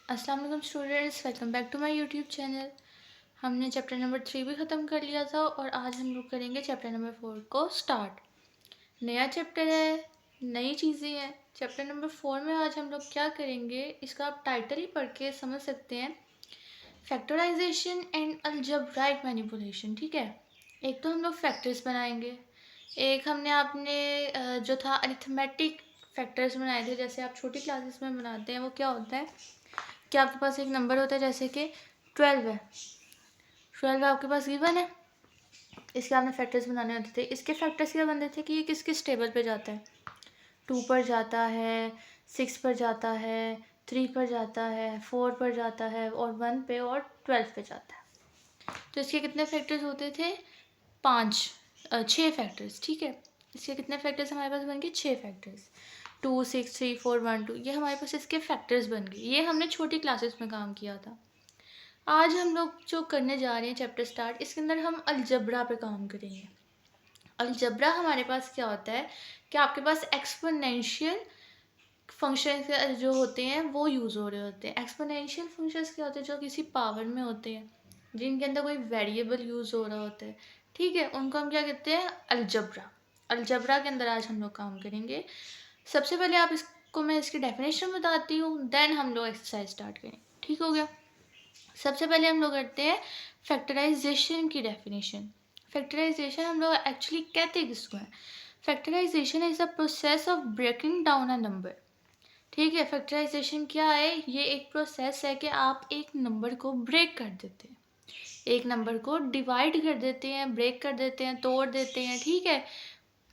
अस्सलाम वालेकुम students, welcome back to my YouTube channel. हमने चैप्टर नंबर 3 भी ख़त्म कर लिया था और आज हम लोग करेंगे चैप्टर नंबर 4 को स्टार्ट। नया चैप्टर है, नई चीज़ें हैं। चैप्टर नंबर 4 में आज हम लोग क्या करेंगे, इसका आप टाइटल ही पढ़ के समझ सकते हैं, फैक्टराइजेशन एंड अलजेब्राइक मैनिपुलेशन। ठीक है, एक तो हम लोग फैक्टर्स बनाएंगे, एक हमने आपने जो था अरिथमेटिक फैक्टर्स बनाए थे, जैसे आप छोटी क्लासेस में बनाते हैं। वो क्या होता है कि आपके पास एक नंबर होता है, जैसे कि 12 है, 12 आपके पास गिवन है, इसके आपने फैक्टर्स बनाने होते थे। इसके फैक्टर्स क्या बनते थे कि ये किस किस टेबल पे जाता है, 2 पर जाता है, 6 पर जाता है, 3 पर जाता है, 4 पर जाता है और 1 पे और 12 पे जाता है। तो इसके कितने फैक्टर्स होते थे, 6 फैक्टर्स। ठीक है, इसके कितने फैक्टर्स हमारे पास बन गए, 6 फैक्टर्स, 2 6 3 4 1 2, ये हमारे पास इसके फैक्टर्स बन गए। ये हमने छोटी क्लासेस में काम किया था। आज हम लोग जो करने जा रहे हैं चैप्टर स्टार्ट, इसके अंदर हम अलजबरा पे काम करेंगे। अलजबरा हमारे पास क्या होता है कि आपके पास एक्सपोनेंशियल फंक्शन जो होते हैं वो यूज़ हो रहे होते हैं। एक्सपोनेंशियल फंक्शंस क्या होते हैं, जो किसी पावर में होते हैं, जिनके अंदर कोई वेरिएबल यूज़ हो रहा होता है। ठीक है, उनको हम क्या कहते हैं, अलजबरा। अलजबरा के अंदर आज हम लोग काम करेंगे। सबसे पहले आप इसको मैं इसकी डेफिनेशन बताती हूँ, देन हम लोग एक्सरसाइज स्टार्ट करेंगे। ठीक हो गया। सबसे पहले हम लोग करते हैं फैक्टराइजेशन की डेफिनेशन। फैक्टराइजेशन हम लोग एक्चुअली कहते हैं किसको है, factorisation is the process of breaking down a number. ठीक है, फैक्टराइजेशन क्या है, ये एक प्रोसेस है कि आप एक नंबर को ब्रेक कर देते हैं, एक नंबर को डिवाइड कर देते हैं, ब्रेक कर देते हैं, तोड़ देते हैं। ठीक है,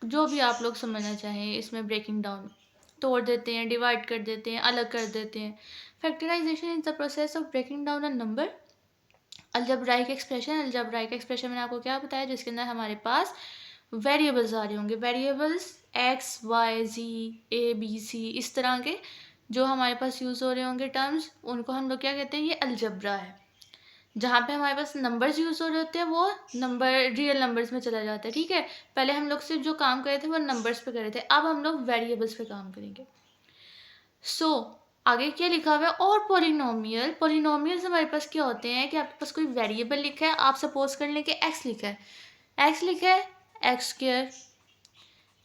जो भी आप लोग समझना चाहें इसमें ब्रेकिंग डाउन, तोड़ देते हैं, डिवाइड कर देते हैं, अलग कर देते हैं। Factorisation is the process of breaking down a number. Algebraic expression, algebraic expression मैंने आपको क्या बताया, जिसके अंदर हमारे पास वेरिएबल्स आ रहे होंगे, variables x y z a b c, इस तरह के जो हमारे पास यूज़ हो रहे होंगे टर्म्स, उनको हम लोग क्या कहते हैं, ये अलजब्रा है। जहाँ पे हमारे पास नंबर्स यूज़ हो रहे होते हैं वो नंबर रियल नंबर्स में चला जाता है। ठीक है, पहले हम लोग सिर्फ जो काम करे थे वो नंबर्स पे करे थे, अब हम लोग वेरिएबल्स पे काम करेंगे। आगे क्या लिखा हुआ है, और पोलिनोमियल। पोलिनोमियल्स हमारे पास क्या होते हैं कि आपके पास कोई वेरिएबल लिखा है, आप सपोज कर लें कि एक्स लिखा है, एक्स लिखा है, एक्स स्क्वायर,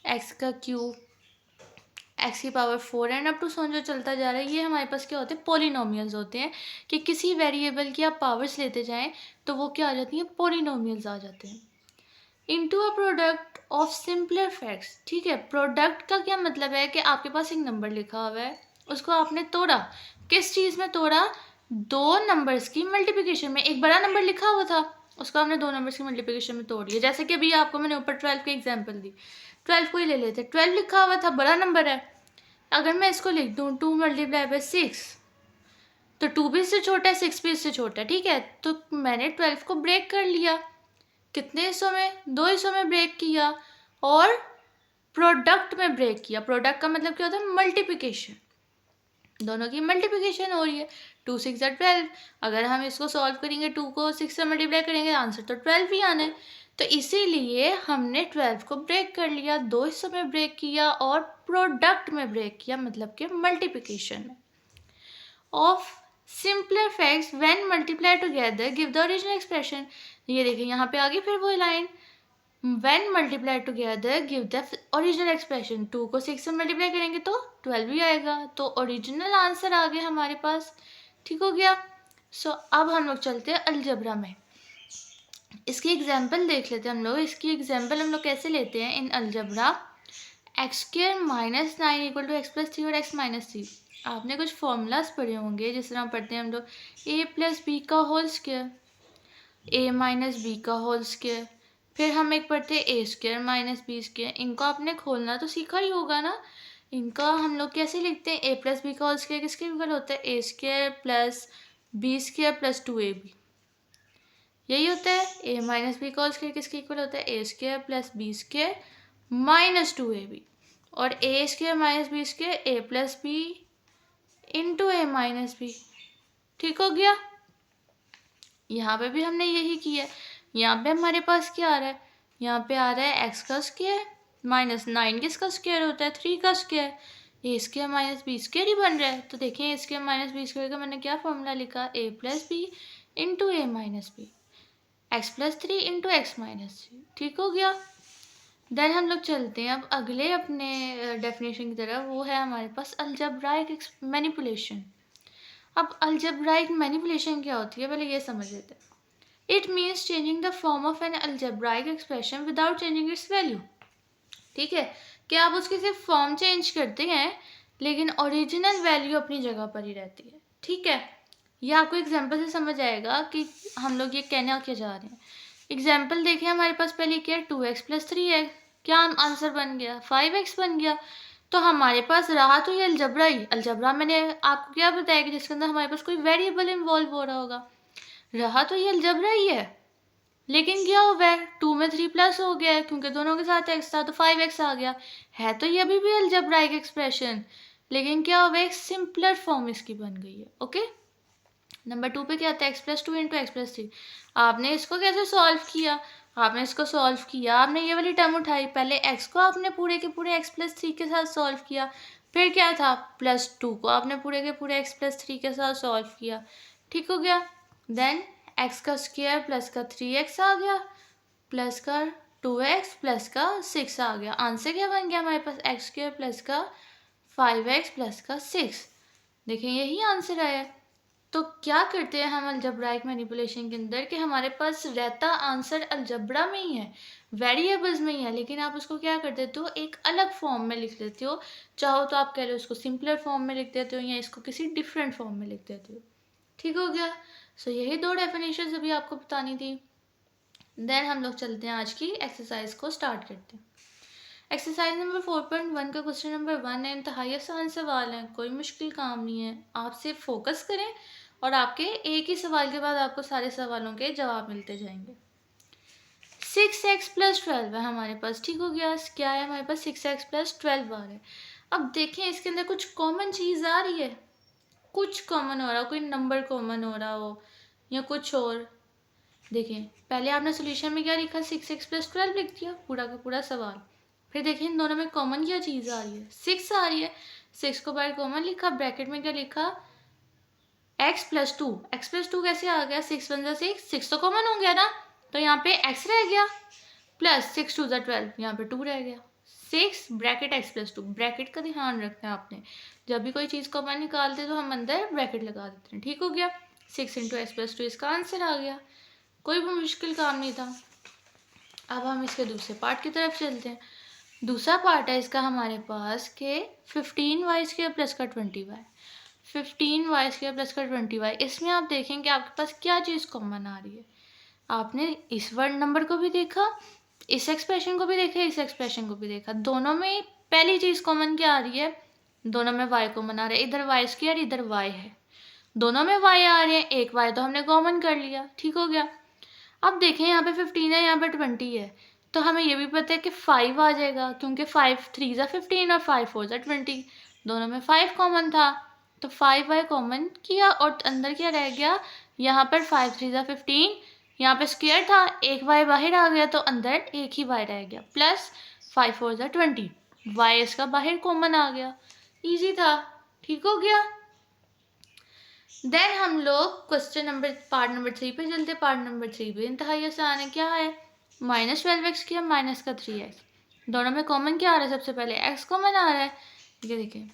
एक्स का क्यूब, एक्स की पावर 4 एंड अप टू सो जो चलता जा रहा है, ये हमारे पास क्या होते हैं, पोलिनोमियल्स होते हैं। कि किसी वेरिएबल की आप पावर्स लेते जाएं तो वो क्या आ जाती हैं, पोलिनोमियल्स आ जाते हैं। Into a product of simpler facts. ठीक है, प्रोडक्ट का क्या मतलब है कि आपके पास एक नंबर लिखा हुआ है, उसको आपने तोड़ा, किस चीज़ में तोड़ा, दो नंबर्स की मल्टीप्लिकेशन में। एक बड़ा नंबर लिखा हुआ था, उसको आपने दो नंबर्स की मल्टीप्लिकेशन में तोड़ दिया। जैसे कि अभी आपको मैंने ऊपर 12 की एग्जांपल दी, 12 को ही ले लेते, 12 लिखा हुआ था, बड़ा नंबर है। अगर मैं इसको लिख दूँ 2 मल्टीप्लाई बाई 6, तो 2 भी इससे छोटा है, 6 भी इससे छोटा है। ठीक है, तो मैंने 12 को ब्रेक कर लिया, कितने हिस्सों में, 2 हिस्सों में ब्रेक किया और प्रोडक्ट में ब्रेक किया। प्रोडक्ट का मतलब क्या होता है, मल्टीप्लिकेशन, दोनों की मल्टीप्लिकेशन हो रही है। 2 6 12, अगर हम इसको सॉल्व करेंगे, 2 को 6 से मल्टीप्लाई करेंगे, आंसर तो 12 ही आना है। तो इसीलिए हमने 12 को ब्रेक कर लिया, 2 हिस्सों में ब्रेक किया और प्रोडक्ट में ब्रेक किया, मतलब कि मल्टीप्लिकेशन में। Of simpler facts when multiply together give the original expression. ये देखिए यहाँ पे आगे फिर वो line, when multiplied together give the original expression। 2 को 6 से मल्टीप्लाई करेंगे तो 12 ही आएगा, तो ओरिजिनल आंसर आ गया हमारे पास। ठीक हो गया। अब हम लोग चलते हैं अलजबरा में। इसकी एग्जाम्पल देख लेते हैं हम लोग। इसकी एग्जाम्पल हम लोग कैसे लेते हैं in algebra, x square minus 9 equal to x plus 3 और एक्स माइनस 3। आपने कुछ फॉर्मूलाज पढ़े होंगे, जिस तरह पढ़ते हैं हम लोग ए प्लस बी का होल स्क्वायर, ए माइनस बी का होल स्क्वायर, फिर हम एक पढ़ते हैं ए स्क्वायर माइनस बी स्क्वायर। इनको आपने खोलना तो सीखा ही होगा ना। इनका हम लोग कैसे लिखते हैं, ए प्लस बी का होल स्क्वायर किसके इक्वल होता है, A square plus B square plus 2ab, यही होता है। ए माइनस बी का होल स्क्वायर किसके इक्वल होता है, A square plus B square minus 2ab, और A square minus B square A plus B into A minus B. ठीक हो गया। यहाँ पे भी हमने यही किया। यहाँ पे हमारे पास क्या आ रहा है, यहाँ पे आ रहा है एक्स का स्क्वायर माइनस 9 किसका स्क्वायर होता है, 3 का square, A square minus B square ही बन रहा है। तो देखें A square minus B square का मैंने क्या फॉर्मूला लिखा, A plus B into A minus B, x plus 3 into x minus 3। ठीक हो गया। देन हम लोग चलते हैं अब अगले अपने डेफिनेशन की तरफ, वो है हमारे पास अलजेब्राइक मैनिपुलेशन। अब अलजेब्राइक मैनिपुलेशन क्या होती है पहले ये समझ लेते हैं। It means changing the form of an algebraic expression without changing its value. ठीक है, कि आप उसकी सिर्फ फॉर्म चेंज करते हैं लेकिन ओरिजिनल वैल्यू अपनी जगह पर ही रहती है। ठीक है, ये आपको एग्जांपल से समझ आएगा कि हम लोग ये कहना क्या जा रहे हैं। एग्जांपल देखें, हमारे पास पहले क्या है, 2x प्लस 3x, क्या आंसर बन गया, 5x बन गया। तो हमारे पास रहा तो ये अलजबरा ही। अलजबरा मैंने आपको क्या बताया कि जिसके अंदर हमारे पास कोई वेरिएबल इन्वॉल्व हो रहा होगा, रहा तो ये अलजबरा ही है। लेकिन क्या हो गया, 2 में 3 प्लस हो गया है क्योंकि दोनों के साथ x था तो 5x आ गया। है तो ये अभी भी अलजेब्राइक एक्सप्रेशन, लेकिन क्या हो गया, एक सिंपलर फॉर्म इसकी बन गई है। ओके, नंबर 2 पे क्या आता है, x plus 2 into x plus 3। आपने इसको कैसे सॉल्व किया, आपने इसको सॉल्व किया, आपने ये वाली टर्म उठाई, पहले x को आपने पूरे के पूरे x प्लस 3 के साथ सॉल्व किया, फिर क्या था, प्लस 2 को आपने पूरे के पूरे x प्लस 3 के साथ सॉल्व किया। ठीक हो गया। देन x का स्क्वायर प्लस का 3x आ गया, प्लस का 2x प्लस का 6 आ गया। आंसर क्या बन गया हमारे पास, एक्स स्क्वायर प्लस का 5x प्लस का 6। देखिए यही आंसर आया। तो क्या करते हैं हम अलजेब्राइक मैनिपुलेशन के अंदर कि हमारे पास रहता आंसर अलजेब्रा में ही है, वेरिएबल्स में ही है, लेकिन आप उसको क्या कर देते हो, एक अलग फॉर्म में लिख देते हो। चाहो तो आप कह लो उसको सिंपलर फॉर्म में लिख देते हो या इसको किसी डिफरेंट फॉर्म में लिख देते हो। ठीक हो गया। सो यही 2 डेफिनेशन अभी आपको बतानी थी। देन हम लोग चलते हैं आज की एक्सरसाइज को स्टार्ट करते हैं। एक्सरसाइज नंबर 4.1 का क्वेश्चन नंबर 1 है, इंतहाई आसान सवाल है, कोई मुश्किल काम नहीं है। आप सिर्फ फोकस करें और आपके एक ही सवाल के बाद आपको सारे सवालों के जवाब मिलते जाएंगे। 6x प्लस 12 है हमारे पास। ठीक हो गया, क्या है हमारे पास, 6x प्लस 12 आ रहा है। अब देखें इसके अंदर कुछ कॉमन चीज़ आ रही है, कुछ कॉमन हो रहा हो, कोई नंबर कॉमन हो रहा हो या कुछ और। देखिए पहले आपने सोल्यूशन में क्या लिखा, 6x प्लस 12 लिख दिया पूरा का पूरा सवाल। फिर देखिए इन दोनों में कॉमन क्या चीज़ आ रही है, 6 आ रही है। 6 को बाहर कॉमन लिखा, ब्रैकेट में क्या लिखा, x प्लस 2। एक्स प्लस 2 कैसे आ गया, 6 बन जा 6 तो कॉमन हो गया ना, तो यहाँ पे x रह गया, प्लस 6 2 ज़ा 12, यहाँ पे 2 रह गया। 6 ब्रैकेट x प्लस 2, ब्रैकेट का ध्यान रखना है आपने, जब भी कोई चीज़ कॉमन निकालते तो हम अंदर ब्रैकेट लगा देते हैं। ठीक हो गया, 6 इंटू एक्स प्लस 2 इसका आंसर आ गया, कोई भी मुश्किल काम नहीं था। अब हम इसके दूसरे पार्ट की तरफ चलते हैं। दूसरा पार्ट है इसका हमारे पास के 15y स्क्वायर प्लस का 20y, 15y स्क्वायर प्लस का 20y। इसमें आप देखेंगे आपके पास क्या चीज़ कॉमन आ रही है। आपने इस वर्ड नंबर को भी देखा, इस एक्सप्रेशन को भी देखा, इस एक्सप्रेशन को भी देखा, दोनों में पहली चीज़ कॉमन क्या आ रही है, दोनों में y कॉमन आ रहा है। इधर y स्क्वायर इधर y है, दोनों में y आ रहे हैं, एक y तो हमने कॉमन कर लिया। ठीक हो गया। अब देखें यहाँ पे 15 है, यहाँ पे 20 है, तो हमें ये भी पता है कि 5 आ जाएगा क्योंकि 5 3 ज़ा 15 और 5 4 ज़ा 20, दोनों में 5 कॉमन था तो 5y कॉमन किया और अंदर क्या रह गया, यहाँ पर 5 3 ज़ा 15, यहाँ पे स्क्वायर था, एक y बाहर आ गया तो अंदर एक ही y रह गया, प्लस 5 4 ज़ा 20, y इसका बाहर कॉमन आ गया। ईजी था। ठीक हो गया। देन हम लोग क्वेश्चन नंबर पार्ट नंबर 3 पे चलते। पार्ट नंबर 3 भी इंतहाई आसान है। क्या है, -12x किया माइनस का 3x, दोनों में कॉमन क्या आ रहा है, सबसे पहले x कॉमन आ रहा है। ये देखिए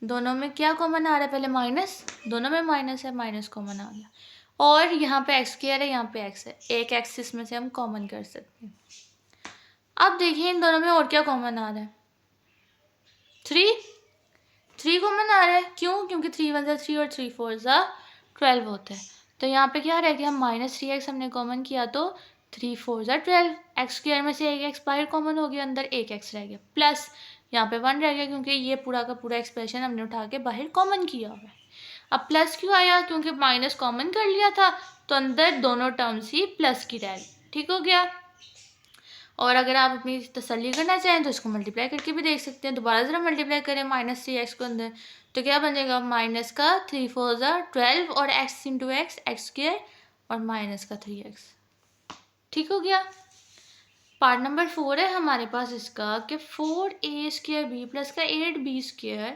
दोनों में क्या कॉमन आ रहा है, पहले माइनस, दोनों में माइनस है, माइनस कॉमन आ गया, और यहाँ पे x स्क्वायर है, यहाँ पे x है, एक x इसमें से हम कॉमन कर सकते हैं। अब देखिए इन दोनों में और क्या कॉमन आ रहा है, 3 कॉमन आ रहा है। क्यों, क्योंकि 3 1 ज़ा 3 और 3 4 ज़ा 12 होता है। तो यहाँ पे क्या रह गया, -3x हमने कॉमन किया तो 3 4 ज़ा 12, एक्स स्क्वायर में से एक एक्स बाहर कॉमन हो गया, अंदर एक एक्स रह गया, प्लस यहाँ पे 1 रह गया क्योंकि ये पूरा का पूरा एक्सप्रेशन हमने उठा के बाहर कॉमन किया हुआ है। अब प्लस क्यों आया, क्योंकि माइनस कॉमन कर लिया था तो अंदर दोनों टर्म्स ही प्लस की रह गई। ठीक हो गया। और अगर आप अपनी तसल्ली करना चाहें तो इसको मल्टीप्लाई करके भी देख सकते हैं। दोबारा ज़रा मल्टीप्लाई करें -3x को अंदर, तो क्या बन जाएगा, माइनस का 3 4 ज़ा 12 और x into x, x square और माइनस का 3x। ठीक हो गया। पार्ट नंबर 4 है हमारे पास इसका कि 4a² प्लस का 8b²,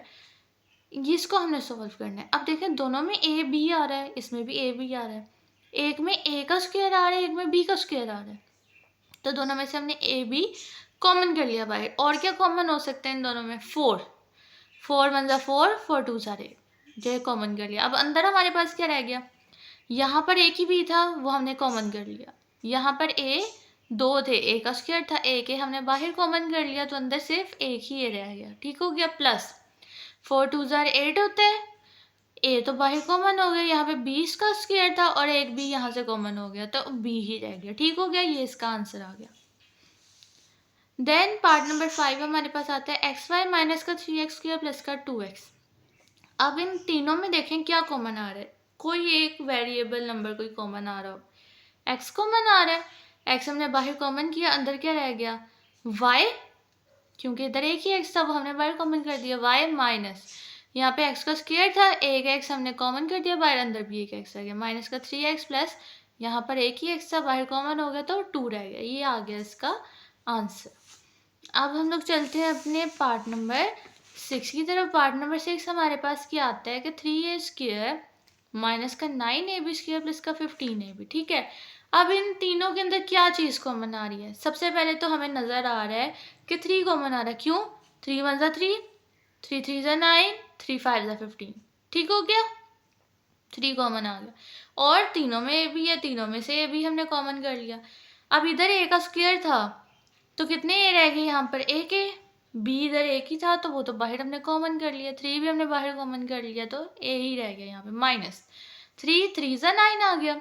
इसको हमने सॉल्व करना है। अब देखें दोनों में ए बी आ रहा है, इसमें भी ए बी आ रहा है, एक में ए का स्क्वायर आ रहा है, एक में बी का स्क्वायर आ रहा है, तो दोनों में से हमने ए बी कॉमन कर लिया बाहर। और क्या कॉमन हो सकता है इन दोनों में? 4 1 ज़ा 4, 4 2 ज़ा 8, ये कॉमन कर लिया। अब अंदर हमारे पास क्या रह गया? यहाँ पर एक ही बी था, वो हमने कॉमन कर लिया। यहाँ पर ए 2 थे, ए का स्क्वायर था, एक ए हमने बाहर कॉमन कर लिया, तो अंदर सिर्फ एक ही ए रह गया। ठीक हो गया। प्लस 4 2 ज़ा 8 होते हैं, ए तो बाहर कॉमन हो गया, यहाँ पे 20 का स्क्वायर था और एक बी यहाँ से कॉमन हो गया, तो बी ही रह गया। ठीक हो गया, ये इसका आंसर आ गया। देन पार्ट नंबर 5 हमारे पास आता है xy माइनस का 3x² प्लस का 2x। अब इन तीनों में देखें क्या कॉमन आ रहा है। कोई एक वेरिएबल नंबर कोई कॉमन आ रहा हो, x कॉमन आ रहा है, x हमने बाहर कॉमन किया, अंदर क्या रह गया? y, क्योंकि इधर एक ही x था वो हमने बाहर कॉमन कर दिया, y माइनस यहाँ पे x का स्क्वायर था, एक x हमने कॉमन कर दिया बाहर, अंदर भी एक x रह गया, माइनस का 3x प्लस यहाँ पर एक ही x था बाहर कॉमन हो गया तो 2 रह गया। ये आ गया इसका आंसर। अब हम लोग चलते हैं अपने पार्ट नंबर 6 की तरफ। पार्ट नंबर 6 हमारे पास क्या आता है कि 3a² माइनस का 9ab² प्लस का 15ab। ठीक है, अब इन तीनों के अंदर क्या चीज़ कॉमन आ रही है? सबसे पहले तो हमें नज़र आ रहा है कि 3 कॉमन आ रहा है। क्यों? 3 1 ज़ा 3, 3 3 ज़ा 9, 3 5 ज़ा 15। ठीक हो गया, 3 कॉमन आ गया। और तीनों में ए बी है, तीनों में से ए बी हमने कॉमन कर लिया। अब इधर ए का स्क्वायर था तो कितने ए रह गए यहाँ पर? एक ए, बी इधर एक ही था तो वो तो बाहर हमने कॉमन कर लिया, 3 भी हमने बाहर कॉमन कर लिया तो ए ही रह गया यहाँ पे। माइनस 3 3 ज़ा 9 आ गया,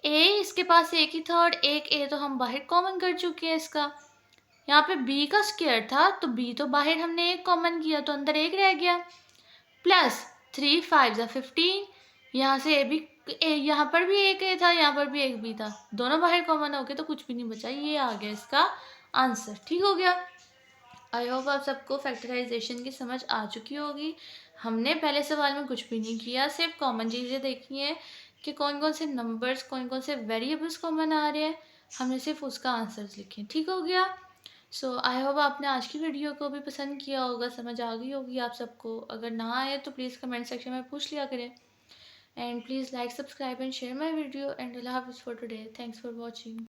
ए इसके पास एक ही था और एक ए तो हम बाहर कॉमन कर चुके हैं इसका। यहाँ पे बी का स्क्वायर था तो बी तो बाहर हमने एक कॉमन किया तो अंदर एक रह गया। प्लस 3 5 ज़ा 15, यहाँ से ए भी, यहाँ पर भी एक ए था, यहाँ पर भी एक बी था, दोनों बाहर कॉमन हो गए तो कुछ भी नहीं बचा। ये आ गया इसका आंसर। ठीक हो गया। आई होप आप सबको फैक्टराइजेशन की समझ आ चुकी होगी। हमने पहले सवाल में कुछ भी नहीं किया, सिर्फ कॉमन चीज़ें देखी हैं कि कौन कौन से नंबर्स, कौन कौन से वेरिएबल्स कॉमन आ रहे हैं, हमने सिर्फ उसका आंसर्स लिखे। ठीक हो गया। सो आई होप आपने आज की वीडियो को भी पसंद किया होगा, समझ आ गई होगी आप सबको। अगर ना आए तो प्लीज़ कमेंट सेक्शन में पूछ लिया करें। And please like, subscribe and share my video and अल्लाह हाफिज़ for today. Thanks for watching.